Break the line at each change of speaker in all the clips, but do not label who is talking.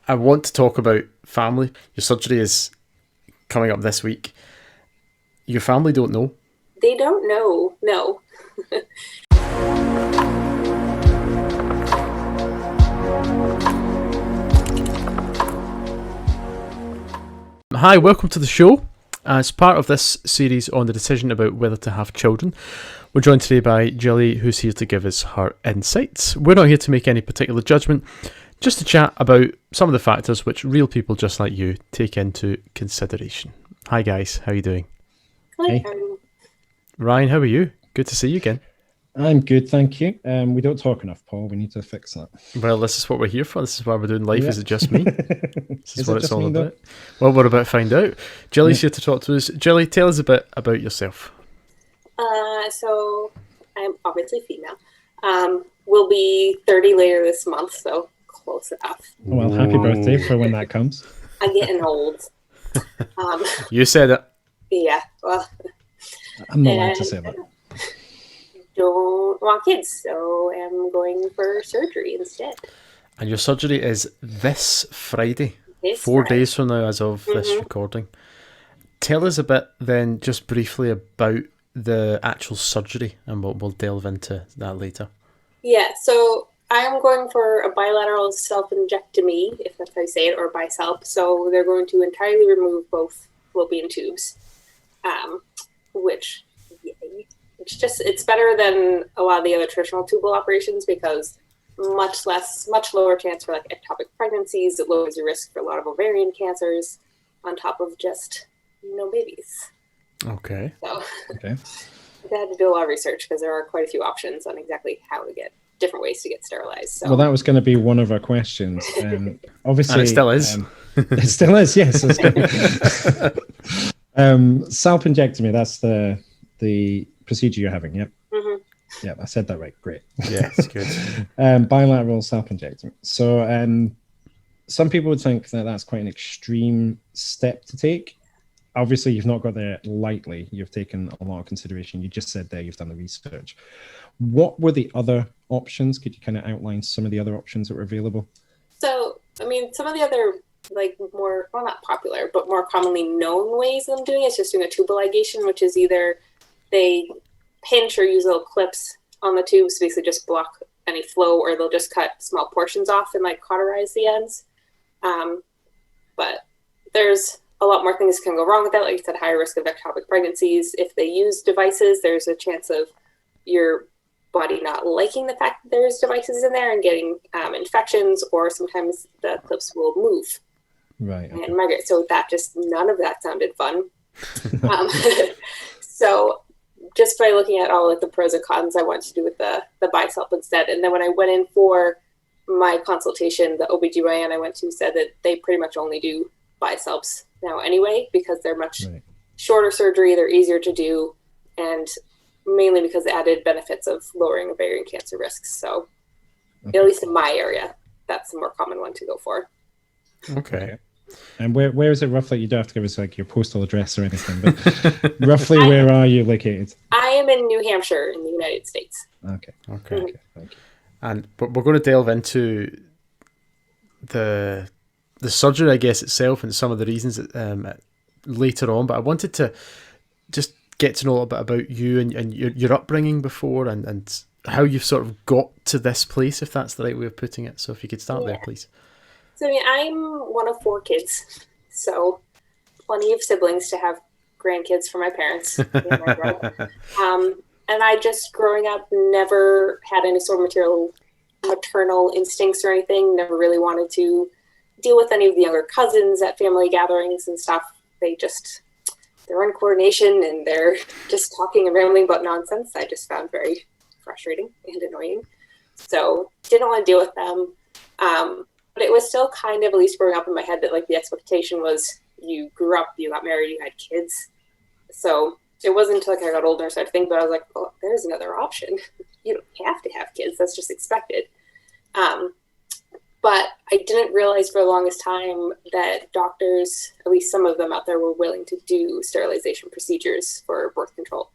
I want to talk about family. Your surgery is coming up this week. Your family don't know?
They don't know, no.
Hi, welcome to the show. As part of this series on the decision about whether to have children, we're joined today by Jilly, who's here to give us her insights. We're not here to make any particular judgment, just to chat about some of the factors which real people just like you take into consideration. Hi guys, how are you doing?
Hey.
Ryan, how are you? Good to see you again.
I'm good, thank you. We don't talk enough, Paul. We need to fix that.
Well, this is what we're here for. This is why we're doing life. Yeah. Is it just me? This is what it's all about. Well, we're about to find out. Jilly's here to talk to us. Jilly, tell us a bit about yourself.
So I'm obviously female. We'll be 30 later this month, so close enough.
Well, happy birthday for when that comes.
I'm getting old.
You said it.
Yeah, well.
I'm not allowed to say that.
Don't want kids, so I'm going for surgery instead.
And your surgery is this Friday,
This
4
Friday.
days from now as of this recording. Tell us a bit then, just briefly, about the actual surgery, and we'll delve into that later.
Yeah, so I'm going for a bilateral salpingectomy, if that's how you say it, or bisalp. So they're going to entirely remove both fallopian tubes, which, yay. It's better than a lot of the other traditional tubal operations because much lower chance for like ectopic pregnancies. It lowers your risk for a lot of ovarian cancers on top of just no babies.
Okay.
So
Okay.
I had to do a lot of research because there are quite a few options on exactly how to get different ways to get sterilized. So.
Well, that was going to be one of our questions. Obviously,
and it still is.
It still is, yes. Salpingectomy, that's the procedure you're having, yep.
Mm-hmm.
Yeah, I said that right. Great.
Yeah, it's good.
Bilateral salpingectomy. So some people would think that that's quite an extreme step to take. Obviously, you've not got there lightly. You've taken a lot of consideration. You just said there you've done the research. What were the other options? Could you kind of outline some of the other options that were available?
So, I mean, some of the other, like, more, well, not popular, but more commonly known ways of doing it is just doing a tubal ligation, which is either they pinch or use little clips on the tubes to basically just block any flow, or they'll just cut small portions off and, like, cauterize the ends. But there's a lot more things can go wrong with that. Like you said, higher risk of ectopic pregnancies. If they use devices, there's a chance of your body not liking the fact that there's devices in there and getting infections, or sometimes the clips will move.
Right. Okay.
And migrate. So none of that sounded fun. So just by looking at all like the pros and cons, I wanted to do with the bisalp instead. And then when I went in for my consultation, the OBGYN I went to said that they pretty much only do bisalps now anyway, because they're much shorter surgery, they're easier to do, and mainly because the added benefits of lowering ovarian cancer risks. So at least in my area, that's the more common one to go for.
Okay.
And where is it roughly? You don't have to give us like your postal address or anything, but roughly where are you located?
I am in New Hampshire in the United States.
Okay.
Okay.
Thank you.
But we're going to delve into the surgery, I guess, itself and some of the reasons later on. But I wanted to just get to know a little bit about you and your upbringing before and how you've sort of got to this place, if that's the right way of putting it. So if you could start there, please.
So, I mean, I'm one of 4 kids, so plenty of siblings to have grandkids for my parents. And I just, growing up, never had any sort of maternal instincts or anything, never really wanted to deal with any of the younger cousins at family gatherings and stuff. They're in coordination and they're just talking and rambling about nonsense. I just found very frustrating and annoying. So didn't want to deal with them. But it was still kind of, at least growing up in my head, that like the expectation was you grew up, you got married, you had kids. So it wasn't until like I got older and started to think, but I was like, oh, there's another option. You don't have to have kids. That's just expected. But I didn't realize for the longest time that doctors, at least some of them out there, were willing to do sterilization procedures for birth control.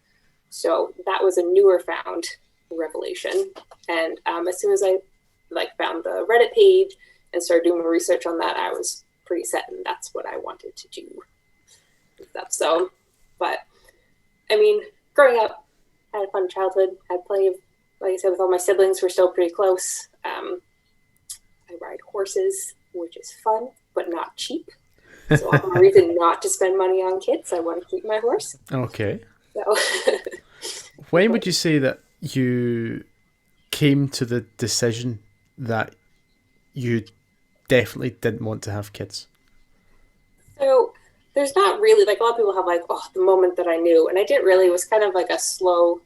So that was a newer found revelation. And as soon as I found the Reddit page and started doing my research on that, I was pretty set, and that's what I wanted to do. So, but I mean, growing up, I had a fun childhood. I had plenty of, like I said, with all my siblings, we're still pretty close. I ride horses, which is fun, but not cheap. So I have a reason not to spend money on kids. I want to keep my horse.
Okay.
So
when would you say that you came to the decision that you definitely didn't want to have kids?
So there's not really, like, a lot of people have like, oh, the moment that I knew, and I didn't really. It was kind of like a slow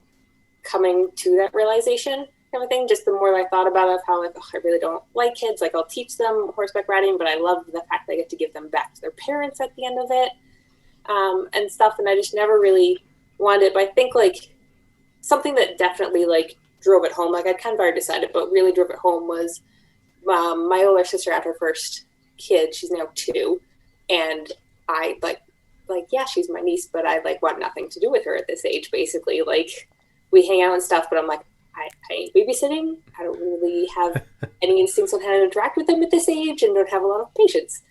coming to that realization kind of thing. Just the more I thought about it, of how, like, oh, I really don't like kids. Like, I'll teach them horseback riding, but I love the fact that I get to give them back to their parents at the end of it, and stuff. And I just never really wanted it. But I think, like, something that definitely, like, drove it home, like, I'd kind of already decided, but really drove it home was my older sister had her first kid. She's now 2, and I like, yeah, she's my niece, but I, like, want nothing to do with her at this age, basically. Like, we hang out and stuff, but I'm like, I ain't babysitting. I don't really have any instincts on how to interact with them at this age, and don't have a lot of patience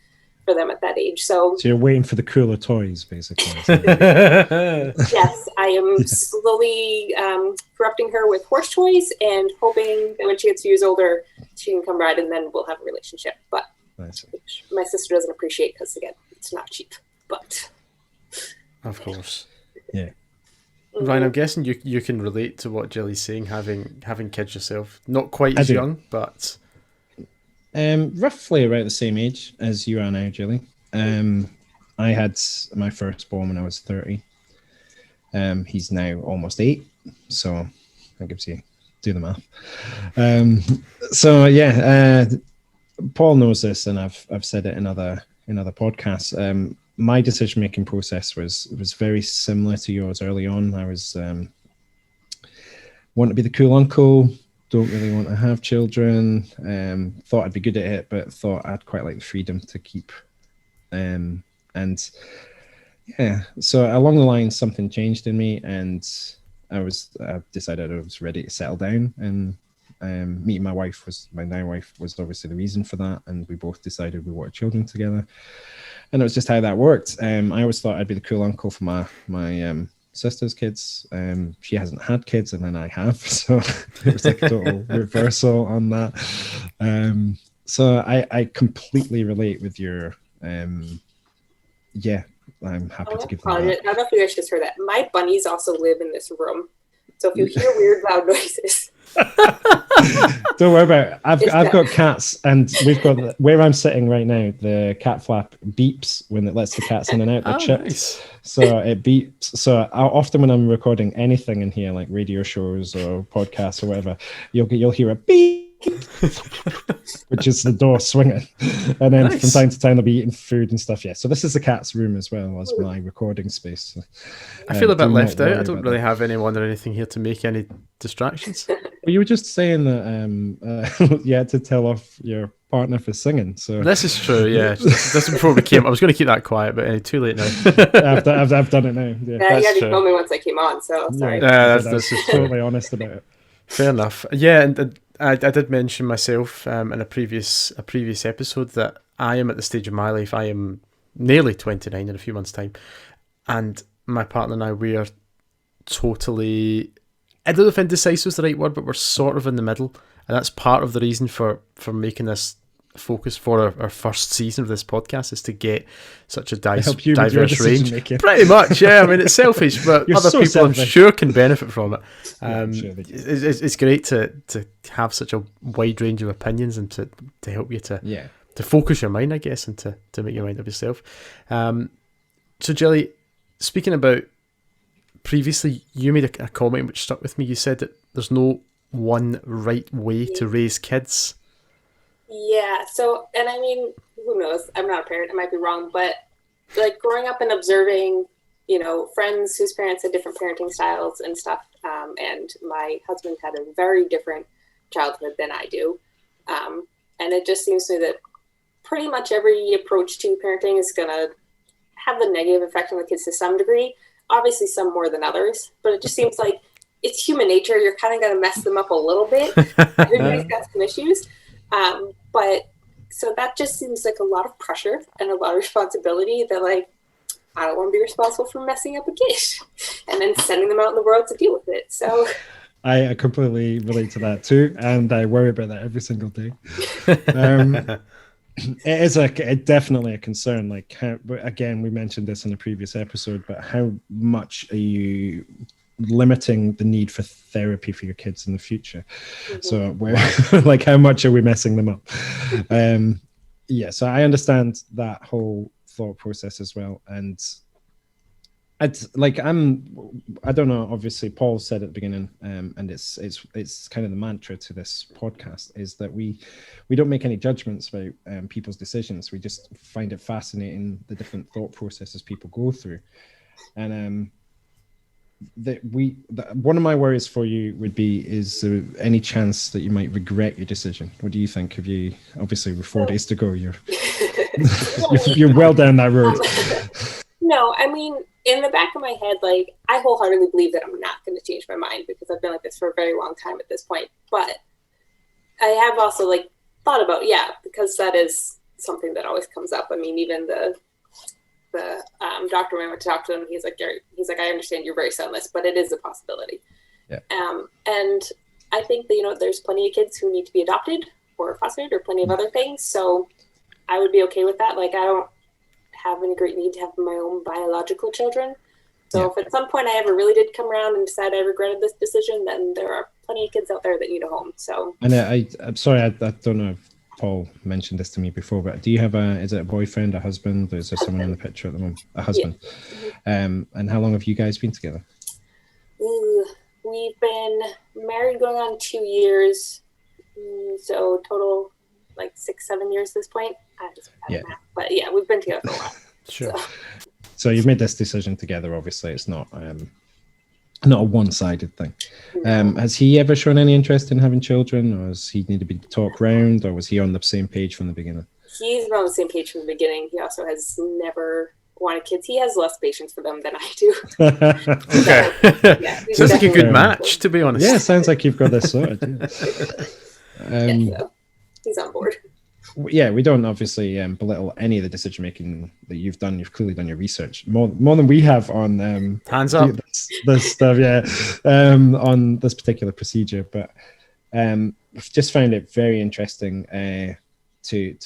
for them at that age. So
you're waiting for the cooler toys, basically.
Yes, I am slowly corrupting her with horse toys and hoping that when she gets 2 years older, she can come ride, and then we'll have a relationship. But which my sister doesn't appreciate because, again, it's not cheap. But
of course,
yeah.
Ryan, I'm guessing you can relate to what Jilly's saying, having kids yourself. Not quite as young, but
roughly about the same age as you are now, Jilly. I had my firstborn when I was 30. He's now almost 8, so that gives you, do the math. So yeah, Paul knows this, and I've said it in other podcasts. My decision-making process was very similar to yours early on. I was want to be the cool uncle, don't really want to have children, thought I'd be good at it, but thought I'd quite like the freedom to keep. And yeah, so along the line, something changed in me, and I decided I was ready to settle down. And meeting my now wife was obviously the reason for that, and we both decided we wanted children together. And it was just how that worked. I always thought I'd be the cool uncle for my sister's kids. She hasn't had kids, and then I have, so it was like a total reversal on that. So I completely relate with your yeah. I'm happy to give them that.
I don't know if you guys just heard that. My bunnies also live in this room, so if you hear weird loud noises.
Don't worry about it. I've got cats, and we've got where I'm sitting right now. The cat flap beeps when it lets the cats in and out. They're chipped, nice. So it beeps. So often when I'm recording anything in here, like radio shows or podcasts or whatever, you'll hear a beep, which is the door swinging, and then nice. From time to time they'll be eating food and stuff. Yeah. So this is the cat's room as well as my recording space. So,
I feel a bit left out. I don't really have anyone or anything here to make any distractions.
Well, you were just saying that you had to tell off your partner for singing. So
this is true. Yeah, this probably came. I was going to keep that quiet, but too late now.
I've done it now.
Yeah, you already told me once I came on, so sorry.
Yeah, that's totally honest about it.
Fair enough. Yeah, and I did mention myself in a previous episode that I am at the stage of my life. I am nearly 29 in a few months' time, and my partner and I, we are totally, I don't know if indecisive is the right word, but we're sort of in the middle, and that's part of the reason for making this focus for our first season of this podcast, is to get such a diverse range. Pretty much, yeah. I mean, it's selfish, but other people selfish. I'm sure can benefit from it. It's great to have such a wide range of opinions, and to help you to focus your mind, I guess, and to make your mind up yourself. So Jilly, speaking about previously, you made a comment which stuck with me. You said that there's no one right way to raise kids.
Yeah, so, and I mean, who knows? I'm not a parent, I might be wrong, but like growing up and observing, friends whose parents had different parenting styles and stuff, and my husband had a very different childhood than I do. And it just seems to me that pretty much every approach to parenting is going to have the negative effect on the kids to some degree, obviously some more than others, but it just seems like it's human nature. You're kind of going to mess them up a little bit. Everybody's got some issues. But so that just seems like a lot of pressure and a lot of responsibility that, like, I don't want to be responsible for messing up a kid and then sending them out in the world to deal with it. So
I completely relate to that too, and I worry about that every single day. It is definitely a concern. Like, how, again, we mentioned this in a previous episode, but how much are you limiting the need for therapy for your kids in the future? So we're like, how much are we messing them up? Yeah, so I understand that whole thought process as well. And it's like, I don't know, obviously Paul said at the beginning, and it's kind of the mantra to this podcast, is that we don't make any judgments about people's decisions. We just find it fascinating, the different thought processes people go through. And one of my worries for you would be, is there any chance that you might regret your decision? What do you think? Have you, obviously with 4 days to go, you're well down that road.
No, I mean, in the back of my head, like, I wholeheartedly believe that I'm not going to change my mind, because I've been like this for a very long time at this point. But I have also, like, thought about, because that is something that always comes up. I mean, even the doctor, when I went to talk to him, he's like, I understand you're very sonless, but it is a possibility.
Yeah.
And I think that, there's plenty of kids who need to be adopted or fostered or plenty of other things. So I would be okay with that. Like, I don't have any great need to have my own biological children. So if at some point I ever really did come around and decide I regretted this decision, then there are plenty of kids out there that need a home. So, and
I'm sorry, I don't know if Paul mentioned this to me before, but do you have is it a boyfriend, a husband? Is there someone in the picture at the moment? A husband. Yeah. And how long have you guys been together?
We've been married going on 2 years. So total, like 6-7 years at this point. I just math. But yeah, we've been together for a while.
Sure.
So you've made this decision together. Obviously, it's not a one-sided thing. Has he ever shown any interest in having children, or has he need to be talked round, or was he on the same page from the beginning?
He's been on the same page from the beginning. He also has never wanted kids. He has less patience for them than I do.
Okay. Sounds like a good match, to be honest.
Yeah, sounds like you've got this sorted.
So he's on board.
Yeah, we don't obviously belittle any of the decision making that you've done. You've clearly done your research more than we have on
hands up
this stuff. On this particular procedure, but just found it very interesting to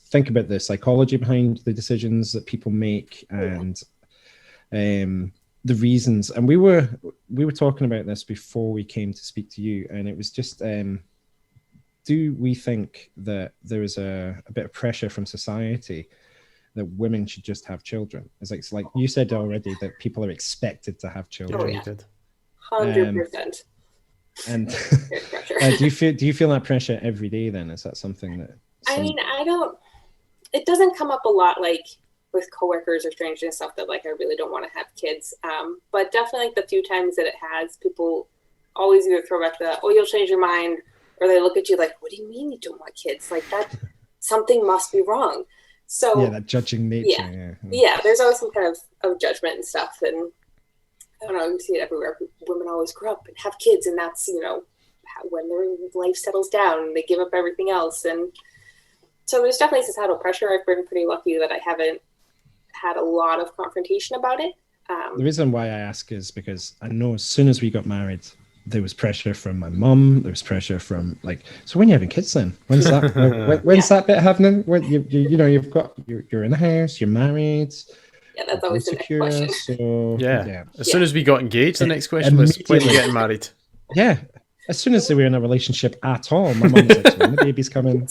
think about the psychology behind the decisions that people make, and the reasons. And we were talking about this before we came to speak to you, and it was just. Do we think that there is a bit of pressure from society that women should just have children? It's like you said already, that people are expected to have children.
Oh, yeah. 100%.
And do you feel that pressure every day then? Is that something that...
I mean, it doesn't come up a lot, like with coworkers or strangers and stuff, that like I really don't want to have kids. But definitely like the few times that it has, people always either throw back the, you'll change your mind, or they look at you like, what do you mean you don't want kids? Like, that something must be wrong. So
yeah, that judging nature.
Yeah, there's always some kind of judgment and stuff. And I don't know, you see it everywhere. Women always grow up and have kids, and that's, when their life settles down and they give up everything else. And so there's definitely societal pressure. I've been pretty lucky that I haven't had a lot of confrontation about it.
The reason why I ask is because I know as soon as we got married, there was pressure from my mum. There was pressure from so when are you having kids then? When's that? When's that bit happening? When you've got you're in the house, you're married.
Yeah, that's always the next question.
So
as soon as we got engaged, the next question was, when are you getting married?
Yeah. As soon as they were in a relationship at all, my mum was like, when the baby's coming.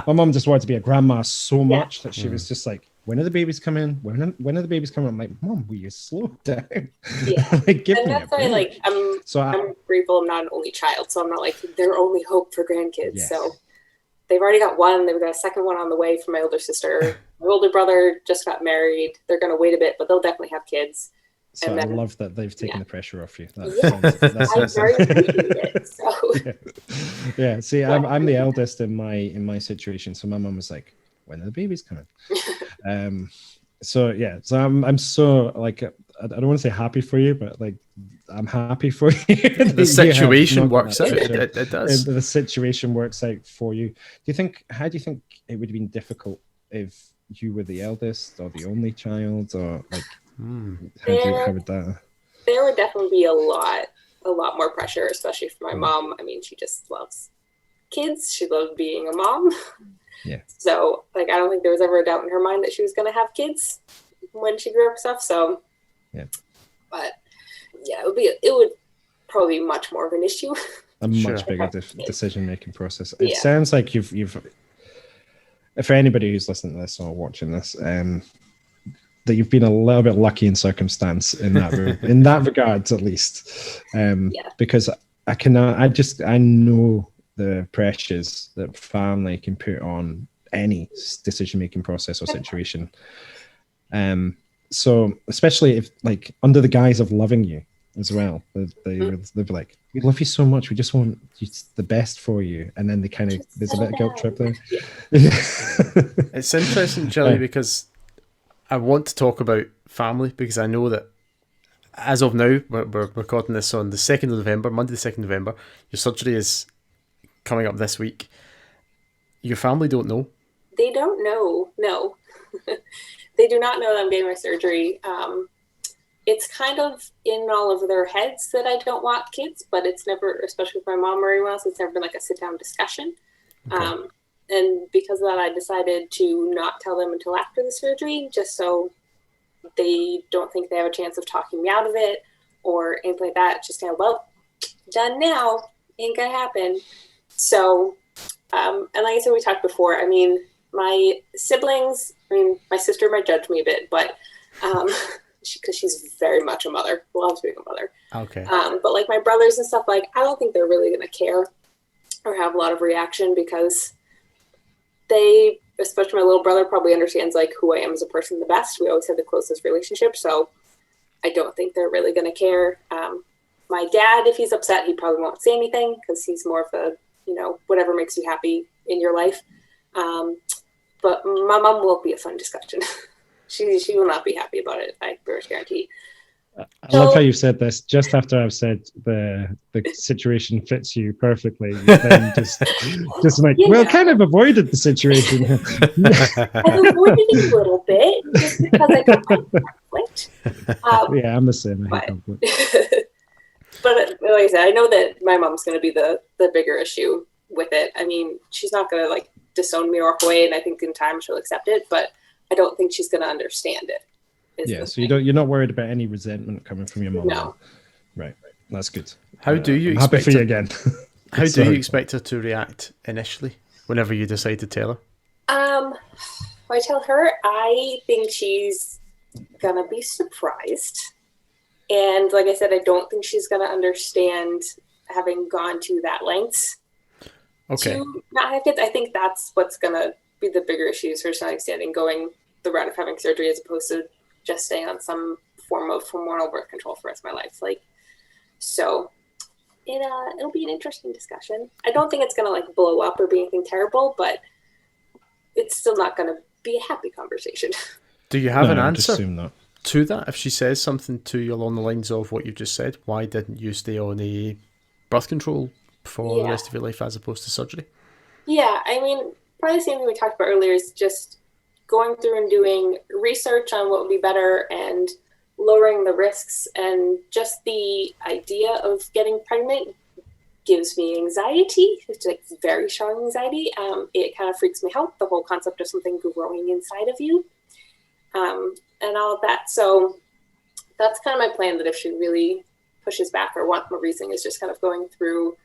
My mum just wanted to be a grandma so much that she was just like, when are the babies coming? When are the babies coming? I'm like, Mom, will you slow down?
Yeah.
Give
and
me
that's why I'm grateful I'm not an only child. So I'm not like their only hope for grandkids. Yes. So they've already got one. They've got a second one on the way from my older sister. My older brother just got married. They're going to wait a bit, but they'll definitely have kids.
So I love that they've taken the pressure off you.
That's I very appreciate it. So.
Yeah. See, I'm the eldest in my situation. So my mum was like, when are the babies coming? So I'm so I don't want to say happy for you, but like I'm happy for you.
The situation works out. It does.
The situation works out for you. How do you think it would have been difficult if you were the eldest or the only child, or like how would that?
There would definitely be a lot more pressure, especially for my mom. I mean, she just loves kids. She loved being a mom.
Yeah. So
like, I don't think there was ever a doubt in her mind that she was going to have kids when she grew up and stuff. So
yeah.
But yeah, it would probably be much more of an issue.
A much bigger decision-making process. It sounds like you've for anybody who's listening to this or watching this, that you've been a little bit lucky in circumstance in that in that regard, at least. Because I know the pressures that family can put on any decision-making process or situation. So especially if, like, under the guise of loving you as well, they'll be like, we love you so much, we just want the best for you, and then there's a bit of guilt trip there.
It's interesting, Jilly, because I want to talk about family, because I know that as of now, we're recording this on the 2nd of November, Monday the 2nd of November. Your surgery is coming up this week. Your family don't know?
They don't know, no. They do not know that I'm getting my surgery. It's kind of in all of their heads that I don't want kids, but it's never, especially with my mom or anyone else, it's never been like a sit-down discussion. Okay. And because of that, I decided to not tell them until after the surgery, just so they don't think they have a chance of talking me out of it or anything like that. Just kind of, well, done now, ain't gonna happen. So, and like I said, we talked before, I mean, my siblings, my sister might judge me a bit, but because she's very much a mother, loves being a mother.
Okay.
But like my brothers and stuff, like, I don't think they're really going to care or have a lot of reaction, because they, especially my little brother, probably understands like who I am as a person the best. We always had the closest relationship, so I don't think they're really going to care. My dad, if he's upset, he probably won't say anything, because he's more of a, whatever makes you happy in your life. But my mom will be a fun discussion. She will not be happy about it, I pretty much guarantee.
I love how you said this just after I've said the situation fits you perfectly. Then just like, well, kind of avoided the situation.
I've avoided it a little bit just because I don't like conflict.
Yeah, I'm the same. I hate conflict.
But like I said, I know that my mom's going to be the bigger issue with it. I mean, she's not going to like disown me or walk away, and I think in time she'll accept it, but I don't think she's going to understand it.
Yeah, so you're not worried about any resentment coming from your mom?
No.
Right, that's good.
How do you
I'm happy for you again.
How do you expect her to react initially, whenever you decide to tell her?
I tell her I think she's going to be surprised. And like I said, I don't think she's going to understand having gone to that lengths.
Okay.
To not have kids. I think that's what's going to be the bigger issue, is her not understanding going the route of having surgery as opposed to just staying on some form of hormonal birth control for the rest of my life. Like, so it'll be an interesting discussion. I don't think it's going to like blow up or be anything terrible, but it's still not going to be a happy conversation.
Do you have an answer
to
that? If she says something to you along the lines of what you just said, why didn't you stay on a birth control for the rest of your life as opposed to surgery? Yeah,
I mean, probably the same thing we talked about earlier is just going through and doing research on what would be better and lowering the risks, and just the idea of getting pregnant gives me anxiety. It's like very strong anxiety. It kind of freaks me out, the whole concept of something growing inside of you, and all of that. So that's kind of my plan, that if she really pushes back or wants more reasoning, is just kind of going through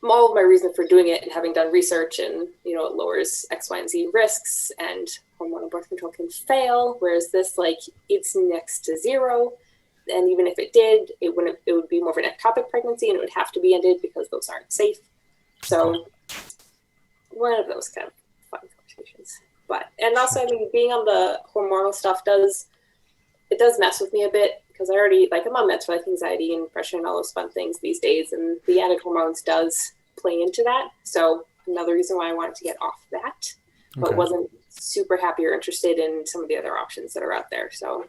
all of my reason for doing it and having done research, and it lowers X, Y, and Z risks, and hormonal birth control can fail, whereas this, like, it's next to zero, and even if it did, it would be more of an ectopic pregnancy, and it would have to be ended because those aren't safe. So one of those kind of fun conversations. And also, I mean, being on the hormonal stuff does mess with me a bit, because I already, like, I'm on meds for like anxiety and depression and all those fun things these days, and the added hormones does play into that. So another reason why I wanted to get off that, but wasn't super happy or interested in some of the other options that are out there. So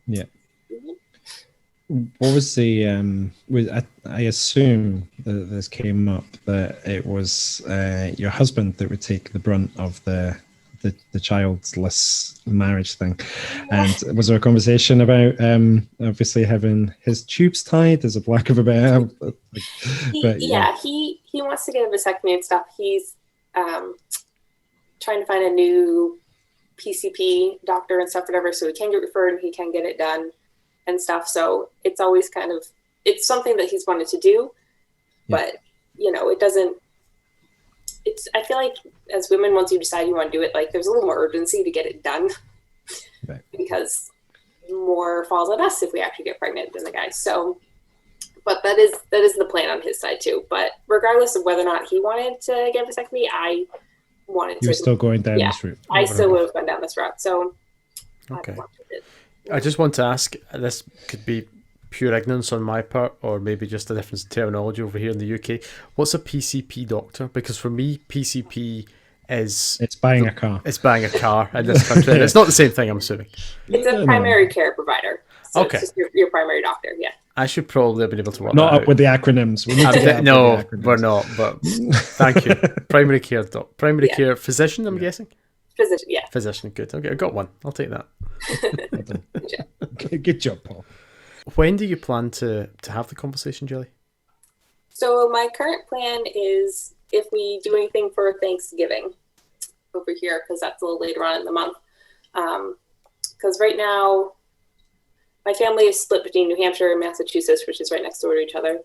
yeah, What was the I assume that this came up that it was your husband that would take the brunt of the childless marriage thing, and was there a conversation about obviously having his tubes tied as a lack of a better
he wants to get a vasectomy and stuff. He's trying to find a new PCP doctor and stuff, whatever, so he can get referred and he can get it done and stuff. So it's always kind of, it's something that he's wanted to do, but it doesn't, I feel like as women, once you decide you want to do it, like there's a little more urgency to get it done, right, because more falls on us if we actually get pregnant than the guys. So, but that is the plan on his side too. But regardless of whether or not he wanted to get a vasectomy, I wanted to.
You're still going down this route.
I still would have gone down this route. So,
okay. I just want to ask, this could be pure ignorance on my part, or maybe just a difference in terminology over here in the UK. What's a PCP doctor? Because for me, PCP is...
It's buying a car.
It's buying a car in this country. It's not the same thing, I'm assuming.
It's a primary care provider. So
okay.
It's just your primary doctor, yeah.
I should probably have been able to work
not
that
up
out.
With the acronyms. We need to get
no,
up with the acronyms.
We're not, but thank you. Primary care care physician, I'm guessing?
Physician, yeah.
Physician, good. Okay, I got one. I'll take that.
Good job, Paul.
When do you plan to have the conversation, Jilly?
So my current plan is if we do anything for Thanksgiving over here, because that's a little later on in the month. Because right now, my family is split between New Hampshire and Massachusetts, which is right next door to each other.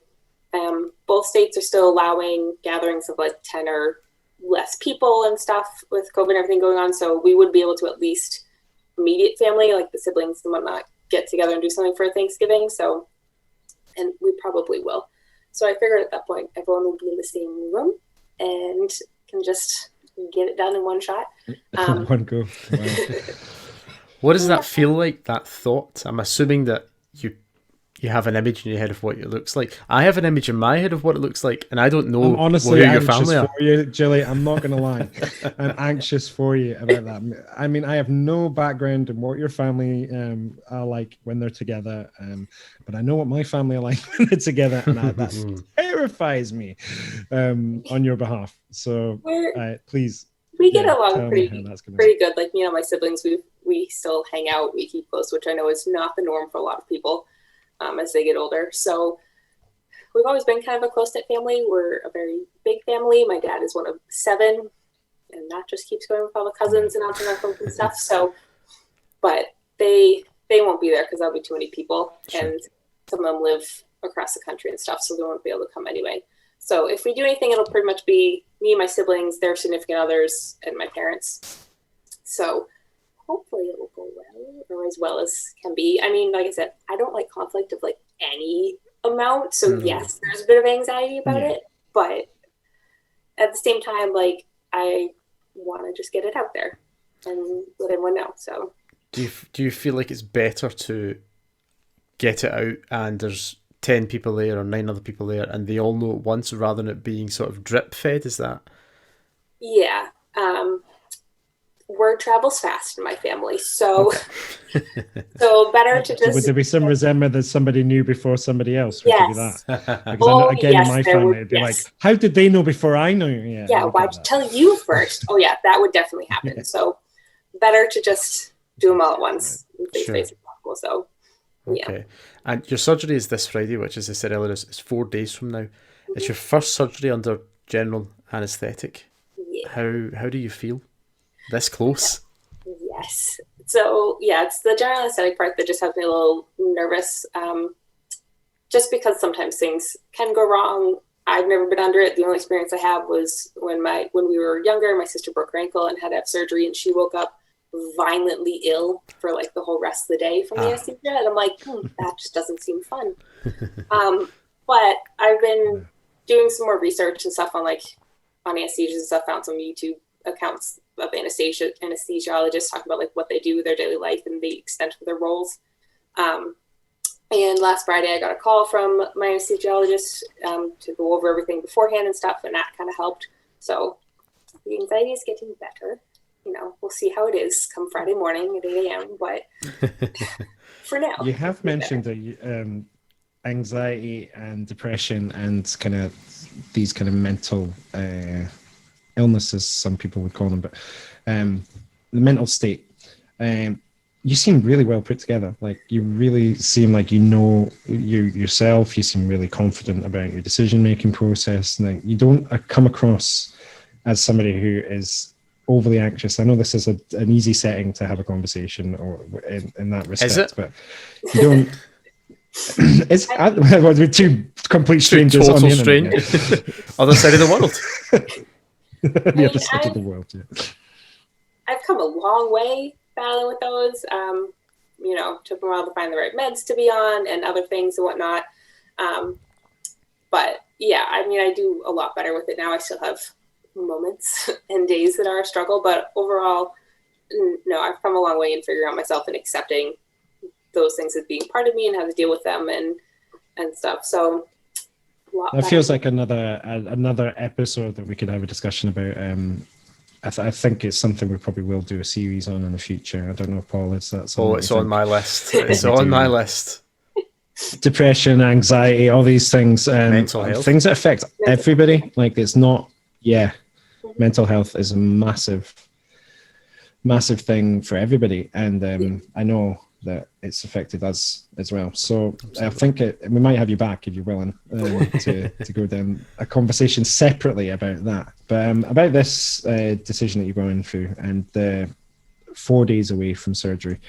Both states are still allowing gatherings of like 10 or less people and stuff with COVID and everything going on. So we would be able to at least immediate family, like the siblings and whatnot, get together and do something for Thanksgiving. So, and we probably will. So I figured at that point, everyone will be in the same room and can just get it done in one shot.
One go. Wow.
What does that feel like, that thought? I'm assuming that you have an image in your head of what it looks like. I have an image in my head of what it looks like, and I don't know
I'm honestly
who your
anxious
family are.
for you, Jilly. I'm not going to lie. I'm anxious for you about that. I mean, I have no background in what your family are like when they're together, but I know what my family are like when they're together, and that terrifies me on your behalf. So please.
We get along pretty good. Like, my siblings, we still hang out, we keep close, which I know is not the norm for a lot of people as they get older. So we've always been kind of a close-knit family. We're a very big family. My dad is one of 7, and that just keeps going with all the cousins and aunts and uncles and stuff. So, but they won't be there because there'll be too many people, and some of them live across the country and stuff, so they won't be able to come anyway. So if we do anything, it'll pretty much be me, my siblings, their significant others, and my parents. So hopefully it will go well, or as well as can be. I mean, like I said, I don't like conflict of like any amount. So yes, there's a bit of anxiety about it, but at the same time, like I want to just get it out there and let everyone know. So
do you feel like it's better to get it out and there's 10 people there or 9 other people there and they all know at once rather than it being sort of drip fed? Is that?
Yeah. Word travels fast in my family. So, so better to just...
Would there be some resentment that somebody knew before somebody else?
Yes.
Because I know, again, in my family, it'd be like, how did they know before I knew?
Yeah, why'd you tell you first? Oh yeah, that would definitely happen. So better to just do them all at once in face as possible. So, yeah.
Okay. And your surgery is this Friday, which, as I said earlier, is 4 days from now. Mm-hmm. It's your first surgery under general anaesthetic.
Yeah.
How do you feel? This close?
Yes. So, yeah, it's the general anesthetic part that just has me a little nervous. Just because sometimes things can go wrong. I've never been under it. The only experience I have was when we were younger, my sister broke her ankle and had to have surgery, and she woke up violently ill for like the whole rest of the day from the anesthesia. And I'm like, that just doesn't seem fun. But I've been doing some more research and stuff on anesthesia and stuff, found some YouTube accounts of anesthesiologists talking about like what they do with their daily life and the extent of their roles. And last Friday I got a call from my anesthesiologist to go over everything beforehand and stuff, and that kind of helped. So the anxiety is getting better. we'll see how it is come Friday morning at 8 a.m. But for now,
You have mentioned that anxiety and depression and kind of these kind of mental illnesses, some people would call them, but the mental state. You seem really well put together. Like, you really seem like you know you yourself. You seem really confident about your decision-making process. And you don't come across as somebody who is overly anxious. I know this is an easy setting to have a conversation or in that respect,
is it?
but you don't. It's with two complete strangers
total
on the internet.
strangers. Other side of the world.
The other side of the world, yeah.
I've come a long way battling with those. Took me a while to find the right meds to be on and other things and whatnot. But yeah, I do a lot better with it now. I still have moments and days that are a struggle, but overall, no, I've come a long way in figuring out myself and accepting those things as being part of me and how to deal with them and stuff. So
that feels like another episode that we could have a discussion about. I think it's something we probably will do a series on in the future. I don't know, Paul, is that something?
Oh, it's on my list. It's on my list.
Depression, anxiety, all these things,
mental health,
things that affect everybody. Like, it's not, mental health is a massive thing for everybody, and I know that it's affected us as well. So absolutely. I think we might have you back if you're willing to go down a conversation separately about that. But about this decision that you're going through and 4 days away from surgery.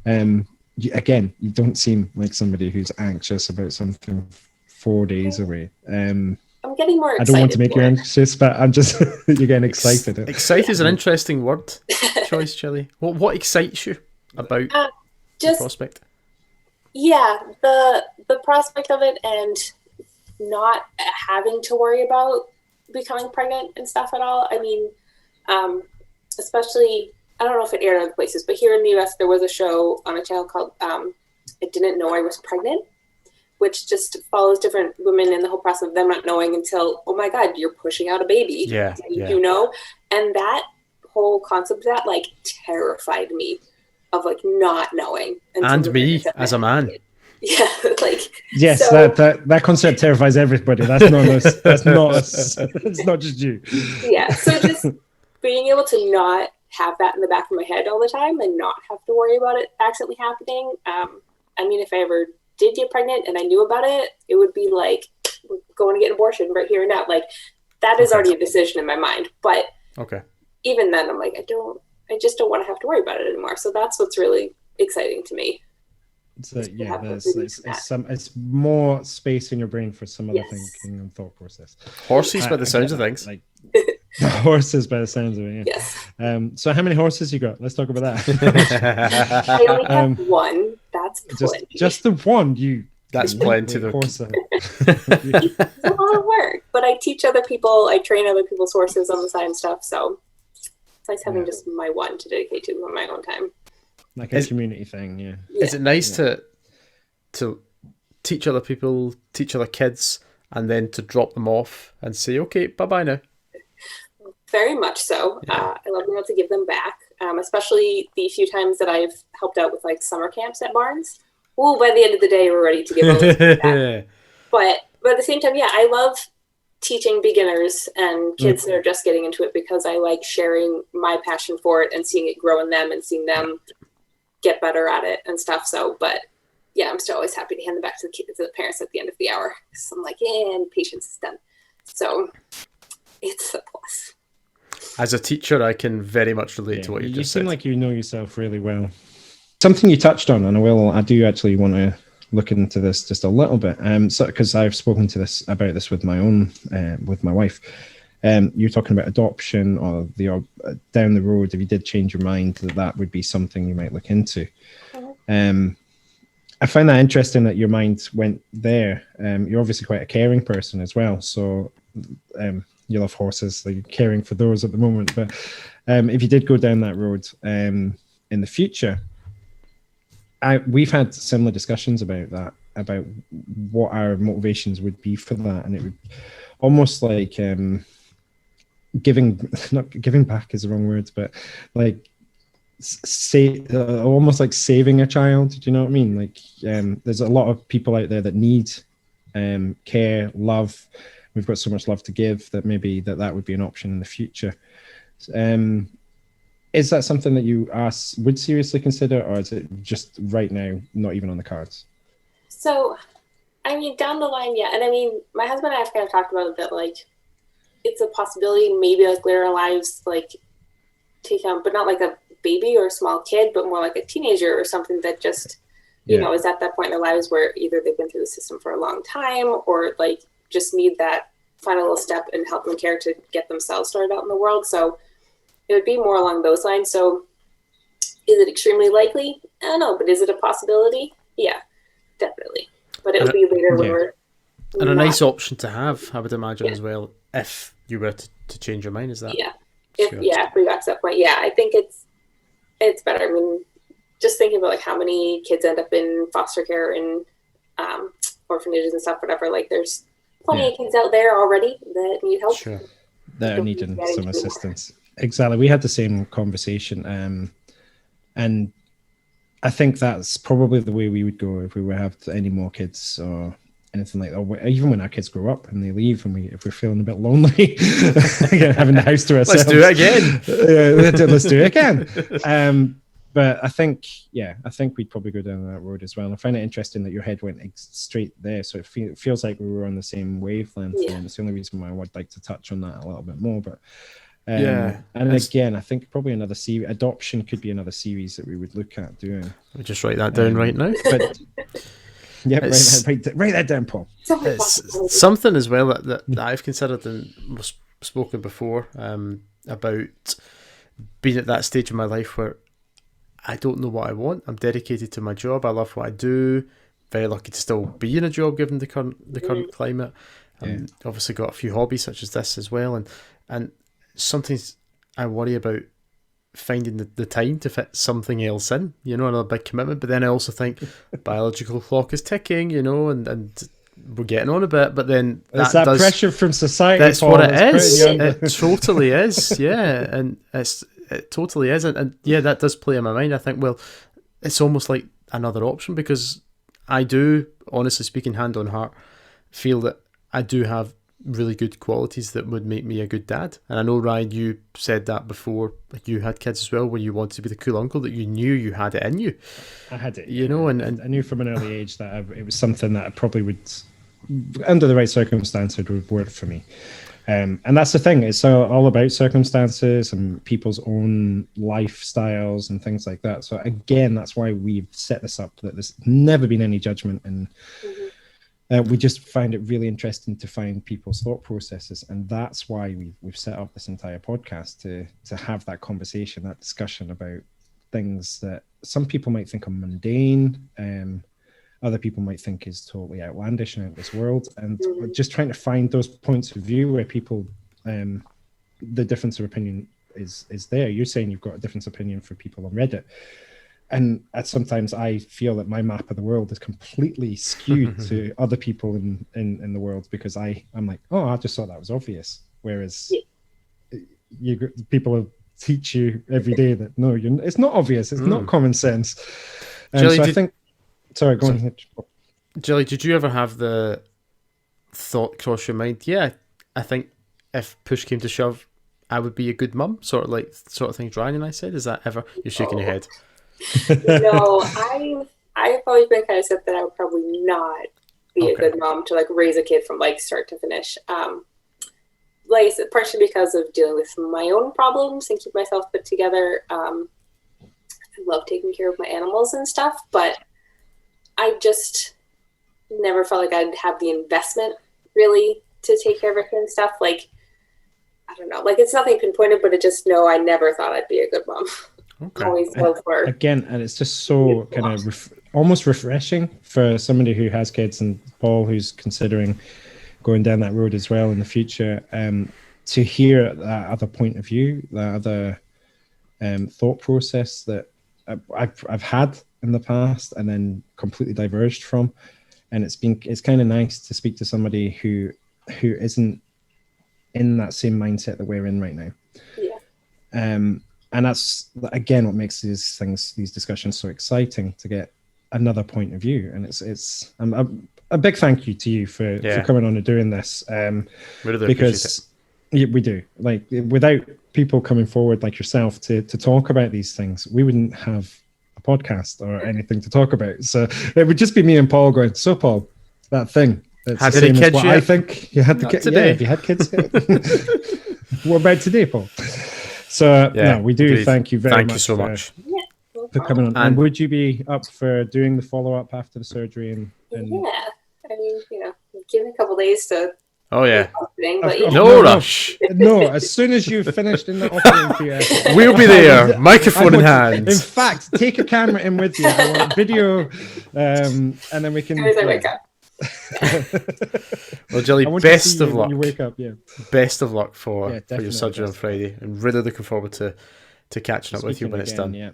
Again, you don't seem like somebody who's anxious about something 4 days away.
I'm getting more excited.
I don't want to make you anxious, but I'm just, you're getting excited.
Excited is an interesting word choice, Jilly. What excites you about the prospect?
Yeah, the prospect of it and not having to worry about becoming pregnant and stuff at all. I mean, especially, I don't know if it aired other places, but here in the US, there was a show on a channel called I Didn't Know I Was Pregnant, which just follows different women in the whole process of them not knowing until, oh my God, you're pushing out a baby.
Yeah.
You know? And that whole concept of that, terrified me, of, not knowing.
And me, as a man.
Yeah,
yes, so, that concept terrifies everybody. That's not us. That's not us. It's not just you.
Yeah, so just being able to not have that in the back of my head all the time and not have to worry about it accidentally happening. If I ever did get pregnant and I knew about it, it would be like going to get an abortion right here and now. That is already a decision in my mind. But even then, I'm like, I just don't want to have to worry about it anymore. So that's what's really exciting to me.
So it's more space in your brain for some other thinking and thought process.
Horses by the sounds of things.
Horses by the sounds of it. Yeah.
Yes.
So how many horses you got? Let's talk about that.
I only have one. That's plenty.
Just the one.
That's plenty.
Horse.
It's a lot of work, but I teach other people. I train other people's horses on the side and stuff. So it's nice having just my one to dedicate to on my own time.
Like a community thing, yeah.
Is it nice to teach other people, teach other kids, and then to drop them off and say, okay, bye-bye now?
Very much so. Yeah. I love being able to give them back, especially the few times that I've helped out with summer camps at Barnes. Oh, by the end of the day, we're ready to give them back. But at the same time, I love teaching beginners and kids that are just getting into it because I like sharing my passion for it and seeing it grow in them and seeing them get better at it and stuff. So, but I'm still always happy to hand them back to the parents at the end of the hour. So I'm like, and patience is done. So it's a plus.
As a teacher, I can very much relate to what you just said.
You seem like you know yourself really well. Something you touched on, and I do actually want to look into this just a little bit. Because I've spoken about this with with my wife. You're talking about adoption or down the road, if you did change your mind, that would be something you might look into. I find that interesting that your mind went there. You're obviously quite a caring person as well. So you love horses, so you're caring for those at the moment. But if you did go down that road in the future, we've had similar discussions about that, about what our motivations would be for that. And it would almost like... not giving back is the wrong word, but like almost like saving a child. Do you know what I mean? Like there's a lot of people out there that need care, love. We've got so much love to give that maybe that would be an option in the future. Is that something that you would seriously consider, or is it just right now not even on the cards?
So, I mean, down the line, yeah. And I mean, my husband and I have kind of talked about it, that like it's a possibility, maybe like later in lives, like take on, but not like a baby or a small kid, but more like a teenager or something that just, you know, is at that point in their lives where either they've been through the system for a long time or like just need that final little step and help them care to get themselves started out in the world. So it would be more along those lines. So is it extremely likely? I don't know, but is it a possibility? Yeah, definitely. But it would be later when we're
and a nice option to have, I would imagine, as well, if you were to change your mind. Is that?
Yeah. If we got to that point, yeah, I think it's better. I mean, just thinking about like how many kids end up in foster care and orphanages and stuff, whatever. Like, there's plenty of kids out there already that need help.
Sure.
That are needing some assistance. Exactly. We had the same conversation, and I think that's probably the way we would go if we were to have any more kids or anything like that. Or even when our kids grow up and they leave, and if we're feeling a bit lonely, having the house to ourselves.
Let's do it again.
Let's do it again. But I think we'd probably go down that road as well. And I find it interesting that your head went straight there. So it feels like we were on the same wavelength. Yeah. And it's the only reason why I would like to touch on that a little bit more. But and again, I think probably another series, adoption could be another series that we would look at doing.
I'll just write that down right now.
But yeah, write that down, Paul.
It's something as well that I've considered and was spoken before about being at that stage in my life where I don't know what I want. I'm dedicated to my job. I love what I do. Very lucky to still be in a job given the current climate. Obviously got a few hobbies such as this as well, and sometimes I worry about finding the time to fit something else in, another big commitment. But then I also think biological clock is ticking, and we're getting on a bit, but then
that pressure from society.
That's Paul, what it is. It totally is. Yeah. And it totally is. And yeah, that does play in my mind. I think, well, it's almost like another option, because I do, honestly speaking, hand on heart, feel that I do have really good qualities that would make me a good dad. And I know, Ryan, you said that before, like you had kids as well, where you wanted to be the cool uncle, that you knew you had it in you.
I had it,
and
I knew from an early age that it was something that I probably would, under the right circumstances, would work for me. And that's the thing, it's all about circumstances and people's own lifestyles and things like that. So again, that's why we've set this up, that there's never been any judgment, and we just find it really interesting to find people's thought processes, and that's why we've set up this entire podcast to have that conversation, that discussion about things that some people might think are mundane, other people might think is totally outlandish and out of this world, and we're just trying to find those points of view where people, the difference of opinion is there. You're saying you've got a difference of opinion for people on Reddit. And sometimes I feel that my map of the world is completely skewed to other people in the world, because I'm like, oh, I just thought that was obvious. Whereas people will teach you every day that no, it's not obvious. It's not common sense.
Jilly,
so I think. Sorry, go on.
Jilly, did you ever have the thought cross your mind? Yeah, I think if push came to shove, I would be a good mum. Sort of things Ryan and I said. Is that ever? You're shaking your head.
No, I've always been kind of said that I would probably not be a good mom to like raise a kid from like start to finish. Like I said, partially because of dealing with my own problems and keep myself put together. I love taking care of my animals and stuff, but I just never felt like I'd have the investment really to take care of it and stuff. Like, I don't know, like it's nothing pinpointed, but I never thought I'd be a good mom.
Okay.
Always go for
again, and it's just so kind of almost refreshing for somebody who has kids, and Paul who's considering going down that road as well in the future, to hear that other point of view, that other thought process that I've had in the past and then completely diverged from. And it's kind of nice to speak to somebody who isn't in that same mindset that we're in right now.
Yeah.
And that's, again, what makes these discussions so exciting, to get another point of view. And it's a big thank you to you for coming on and doing this.
Really
because we do. Like, without people coming forward like yourself to talk about these things, we wouldn't have a podcast or anything to talk about. So it would just be me and Paul going, so Paul, that thing.
Had any kids yet?
I think you had the kids today. Yeah, have you had kids yet? What about today, Paul? So no, we do
agreed.
Thank you very much.
Thank you so much
for coming on. And would you be up for doing the follow-up after the surgery? And
yeah, I mean, give me a couple days to.
Oh yeah.
But yeah.
No rush.
No, as soon as you've finished in the operating theatre,
we'll be there, microphone in hand.
In fact, take a camera in with you. I want video, and then we can.
As soon as I wake up.
Well, Jilly, best of luck.
You wake up,
Best of luck for your surgery on
best.
Friday, and really looking forward to catching up with you when it's done.
Yeah.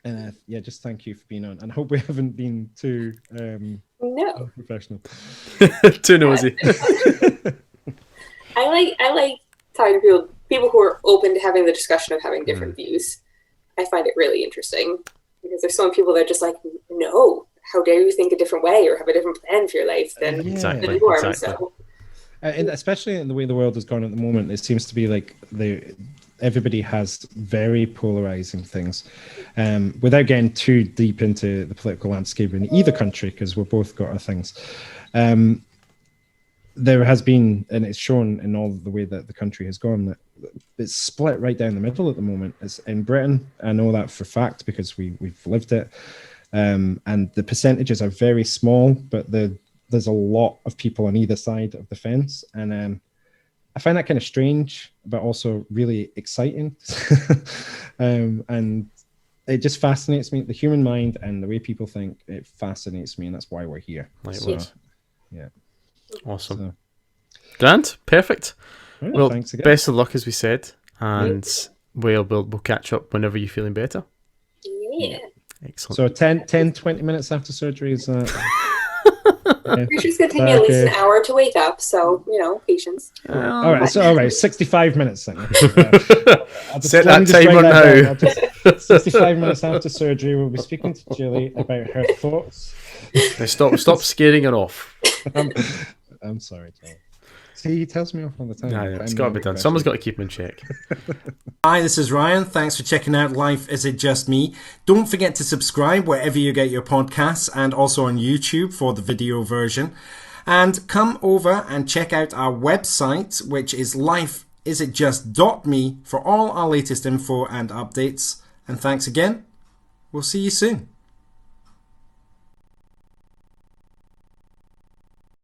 And just thank you for being on, and hope we haven't been too
No.
professional.
Too nosy.
I like talking to people who are open to having the discussion of having different views. I find it really interesting, because there's some people that are just like, no, how dare you think a different way or have a different plan for your life than the norm. So.
And especially in the way the world has gone at the moment, it seems to be like everybody has very polarizing things. Without getting too deep into the political landscape in either country, because we've both got our things, there has been, and it's shown in all the way that the country has gone, that it's split right down the middle at the moment. It's in Britain, I know that for fact because we've lived it, and the percentages are very small, but there's a lot of people on either side of the fence, and I find that kind of strange, but also really exciting. And it just fascinates me. The human mind and the way people think, it fascinates me, and that's why we're here. Yeah.
Awesome.
So.
Grand. Perfect.
Right,
well,
thanks again.
best of luck, as we said, and we'll catch up whenever you're feeling better.
Yeah.
Excellent.
So 20 minutes after surgery is
Pretty sure it's going to take me at least an hour to wake up, so, patience.
all right, 65 minutes then.
Set that timer now.
65 minutes after surgery, we'll be speaking to Jilly about her thoughts.
Now stop scaring her off.
I'm sorry, Jilly. See, he tells me off all the time.
Yeah, it's got to be done. Someone's got to keep him in check.
Hi, this is Ryan. Thanks for checking out Life Is It Just Me? Don't forget to subscribe wherever you get your podcasts, and also on YouTube for the video version. And come over and check out our website, which is lifeisitjust.me, for all our latest info and updates. And thanks again. We'll see you soon.